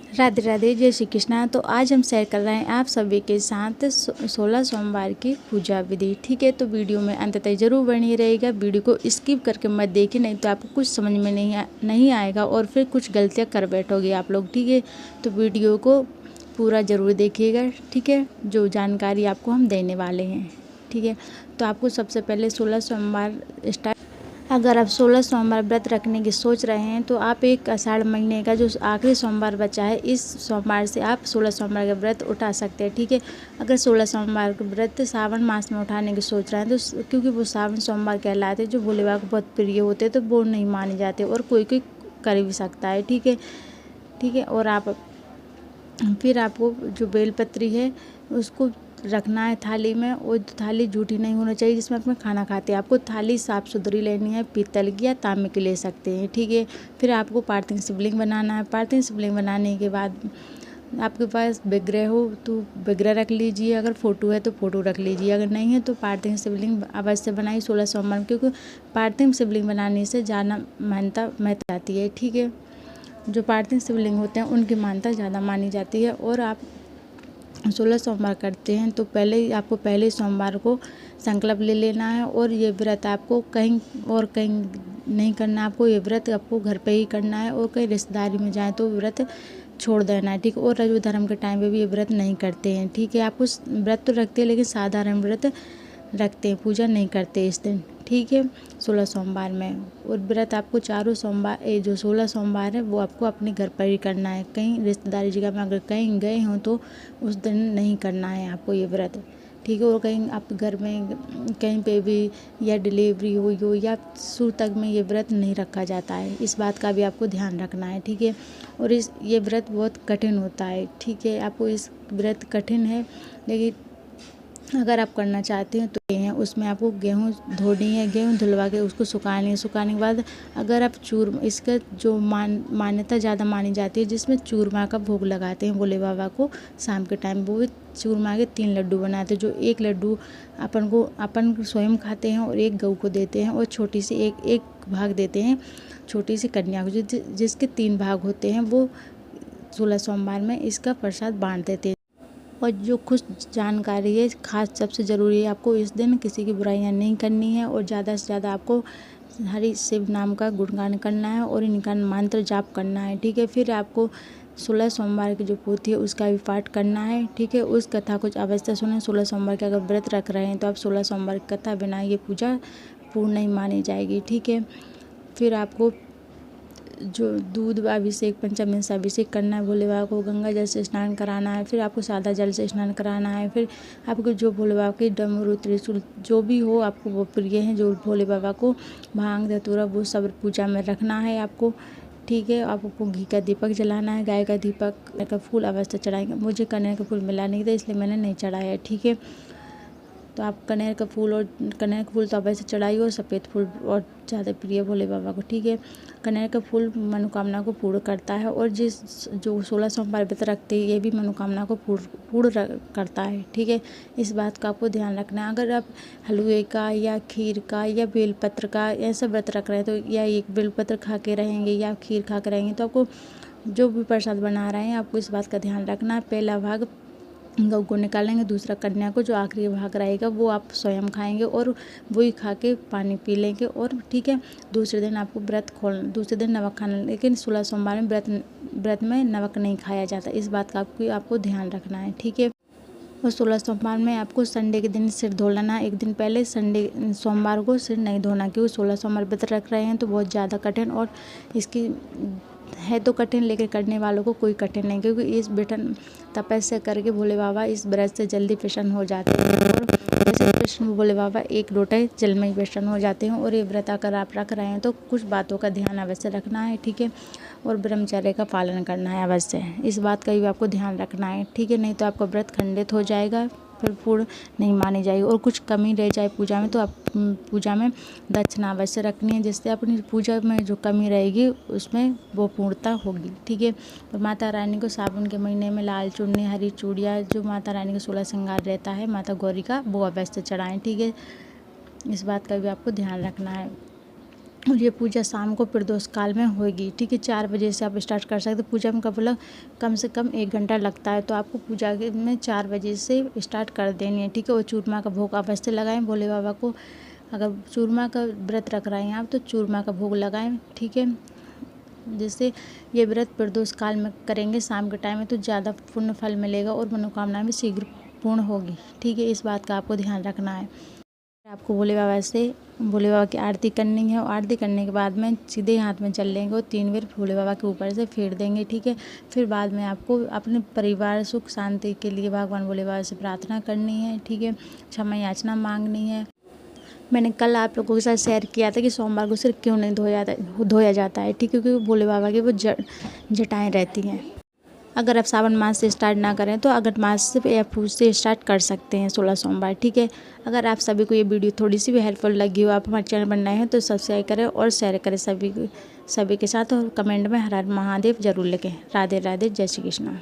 राधे राधे, जय श्री कृष्णा। तो आज हम शेयर कर रहे हैं आप सभी के साथ 16 सोमवार की पूजा विधि। ठीक है, तो वीडियो में अंत तक जरूर बनी रहेगा। वीडियो को स्किप करके मत देखिए, नहीं तो आपको कुछ समझ में नहीं आएगा और फिर कुछ गलतियां कर बैठोगे आप लोग। ठीक है, तो वीडियो को पूरा ज़रूर देखिएगा। ठीक है, जो जानकारी आपको हम देने वाले हैं। ठीक है, तो आपको सबसे पहले 16 सोमवार स्टार्ट। अगर आप 16 सोमवार व्रत रखने की सोच रहे हैं तो आप एक आषाढ़ महीने का जो आखिरी सोमवार बचा है, इस सोमवार से आप 16 सोमवार का व्रत उठा सकते हैं। ठीक है, अगर 16 सोमवार का व्रत सावन मास में उठाने की सोच रहे हैं तो क्योंकि वो सावन सोमवार कहलाते हैं, जो भोले बाबा को बहुत प्रिय होते हैं, तो वो नहीं माने जाते और कोई कोई कर भी सकता है। ठीक है, ठीक है। और आप फिर आपको जो बेलपत्री है उसको रखना है थाली में, और थाली जूठी नहीं होनी चाहिए जिसमें आप खाना खाते हैं। आपको थाली साफ़ सुथरी लेनी है, पीतल की या तांबे की ले सकते हैं। ठीक है, फिर आपको पार्थिव शिवलिंग बनाना है। पार्थिव शिवलिंग बनाने के बाद आपके पास विग्रह हो तो विग्रह रख लीजिए, अगर फ़ोटो है तो फ़ोटो रख लीजिए, अगर नहीं है तो पार्थिव शिवलिंग अवश्य बनाइए 16 सोमवार, क्योंकि पार्थिव शिवलिंग बनाने से ज़्यादा मान्यता आती है। ठीक है, जो पार्थिव शिवलिंग होते हैं उनकी मान्यता ज़्यादा मानी जाती है। और आप 16 सोमवार करते हैं तो आपको पहले सोमवार को संकल्प ले लेना है, और ये व्रत आपको कहीं नहीं करना। आपको ये व्रत आपको घर पे ही करना है, और कहीं रिश्तेदारी में जाएं तो व्रत छोड़ देना है। ठीक है, और रजु धर्म के टाइम पे भी ये व्रत नहीं करते हैं। ठीक है, आपको व्रत तो रखते हैं लेकिन साधारण व्रत रखते हैं, पूजा नहीं करते इस दिन। ठीक है, 16 सोमवार में। और व्रत आपको चारों सोमवार जो 16 सोमवार है वो आपको अपने घर पर ही करना है। कहीं रिश्तेदारी जगह में अगर कहीं गए हों तो उस दिन नहीं करना है आपको ये व्रत। ठीक है, और कहीं आप घर में कहीं पे भी या डिलीवरी हुई हो या सूतक में ये व्रत नहीं रखा जाता है, इस बात का भी आपको ध्यान रखना है। ठीक है, और ये व्रत बहुत कठिन होता है। ठीक है, आपको इस व्रत कठिन है, लेकिन अगर आप करना चाहते हैं तो ये हैं, उसमें आपको गेहूँ धोनी है, गेहूँ धुलवा के उसको सुखानी है। सुखाने के बाद अगर आप इसका जो मान्यता ज़्यादा मानी जाती है, जिसमें चूरमा का भोग लगाते हैं भोले बाबा को शाम के टाइम। वो चूरमा के 3 लड्डू बनाते हैं, जो एक लड्डू अपन स्वयं खाते हैं और एक गऊ को देते हैं, और छोटी सी एक भाग देते हैं छोटी सी कन्या को, जिसके 3 भाग होते हैं। वो 16 सोमवार में इसका प्रसाद बांट देते हैं। और जो कुछ जानकारी है खास सबसे ज़रूरी है, आपको इस दिन किसी की बुराइयां नहीं करनी है, और ज़्यादा से ज़्यादा आपको हरि शिव नाम का गुणगान करना है और इनका मंत्र जाप करना है। ठीक है, फिर आपको 16 सोमवार की जो पोथी है उसका भी पाठ करना है। ठीक है, उस कथा कुछ अवश्य सुने। 16 सोमवार के अगर व्रत रख रहे हैं तो आप 16 सोमवार की कथा बिना ये पूजा पूर्ण नहीं मानी जाएगी। ठीक है, फिर आपको जो दूध अभिषेक पंचामृत से अभिषेक करना है भोले बाबा को, गंगा जल से स्नान कराना है, फिर आपको सादा जल से स्नान कराना है। फिर आपको जो भोले बाबा के डमरू त्रिशूल जो भी हो आपको वो प्रिय हैं, जो भोले बाबा को भांग धतूरा वो सब पूजा में रखना है आपको। ठीक है, आपको घी का दीपक जलाना है, गाय का दीपक का फूल अवश्य चढ़ाएंगे। मुझे कनेर का फूल मिला नहीं था इसलिए मैंने नहीं चढ़ाया। ठीक है, तो आप कनेर का फूल तो अवश्य चढ़ाइए, और सफ़ेद फूल और ज़्यादा प्रिय भोले बाबा को। ठीक है, कनेर का फूल मनोकामना को पूर्ण करता है, और जो 16 सोमवार व्रत रखते हैं ये भी मनोकामना को पूर्ण करता है। ठीक है, इस बात का आपको ध्यान रखना है। अगर आप हलवे का या खीर का या बेलपत्र का ऐसा व्रत रख रहे हैं तो या एक बेलपत्र खा के रहेंगे या खीर खा के रहेंगे, तो आपको जो भी प्रसाद बना रहे हैं आपको इस बात का ध्यान रखना है। पहला भाग गऊ को निकालेंगे, दूसरा कन्या को, जो आखिरी भाग रहेगा वो आप स्वयं खाएंगे और वही खा के पानी पी लेंगे। और ठीक है, दूसरे दिन आपको दूसरे दिन नमक खाना, लेकिन 16 सोमवार में व्रत में नमक नहीं खाया जाता, इस बात का आपको ध्यान रखना है। ठीक है, और 16 सोमवार में आपको संडे के दिन सिर धो लेना है। एक दिन पहले सोमवार को सिर नहीं धोना, क्योंकि 16 सोमवार व्रत रख रहे हैं तो बहुत ज़्यादा कठिन, और इसकी है तो कठिन लेकिन करने वालों को कोई कठिन नहीं, क्योंकि इस बेटन तपस्या करके भोले बाबा इस व्रत से जल्दी प्रसन्न हो जाते हैं। और जैसे कृष्ण भोले बाबा एक लोटे जल में ही प्रसन्न हो जाते हैं। और ये व्रत अगर आप रख रहे हैं तो कुछ बातों का ध्यान अवश्य रखना है। ठीक है, और ब्रह्मचर्य का पालन करना है अवश्य, इस बात का भी आपको ध्यान रखना है। ठीक है, नहीं तो आपका व्रत खंडित हो जाएगा, फिर पूर्ण नहीं मानी जाएगी। और कुछ कमी रह जाए पूजा में तो आप पूजा में दक्षिणा अवश्य रखनी है, जिससे अपनी पूजा में जो कमी रहेगी उसमें वो पूर्णता होगी। ठीक है, और माता रानी को सावन के महीने में लाल चुन्नी, हरी चूड़ियाँ, जो माता रानी का 16 श्रृंगार रहता है माता गौरी का, वो अवश्य चढ़ाएँ। ठीक है, इस बात का भी आपको ध्यान रखना है। और ये पूजा शाम को प्रदोष काल में होगी, ठीक है। 4 बजे से आप स्टार्ट कर सकते हैं। पूजा में कम से कम 1 घंटा लगता है, तो आपको पूजा में 4 बजे से स्टार्ट कर देनी है, ठीक है। और चूरमा का भोग अवश्य लगाएं भोले बाबा को। अगर चूरमा का व्रत रख रहे हैं आप तो चूरमा का भोग लगाएं, ठीक है। जिससे ये व्रत प्रदोष काल में करेंगे शाम के टाइम में तो ज़्यादा पुण्य फल मिलेगा और मनोकामना भी शीघ्र पूर्ण होगी, ठीक है। इस बात का आपको ध्यान रखना है। आपको भोले बाबा की आरती करनी है, और आरती करने के बाद में सीधे हाथ में जल लेंगे और 3 बार भोले बाबा के ऊपर से फेर देंगे, ठीक है। फिर बाद में आपको अपने परिवार सुख शांति के लिए भगवान भोले बाबा से प्रार्थना करनी है, ठीक है। क्षमा याचना मांगनी है। मैंने कल आप लोगों के साथ शेयर किया था कि सोमवार को सिर क्यों नहीं धोया जाता है, ठीक है। क्योंकि भोले बाबा की वो जटाएँ रहती हैं। अगर आप सावन मास से स्टार्ट ना करें तो अगस्त मास से या पूस से स्टार्ट कर सकते हैं 16 सोमवार, ठीक है। अगर आप सभी को ये वीडियो थोड़ी सी भी हेल्पफुल लगी हो, आप हमारे चैनल पर नए हैं तो सब्सक्राइब करें और शेयर करें सभी के साथ, और कमेंट में हर हर महादेव जरूर लिखें। राधे राधे, जय श्री कृष्ण।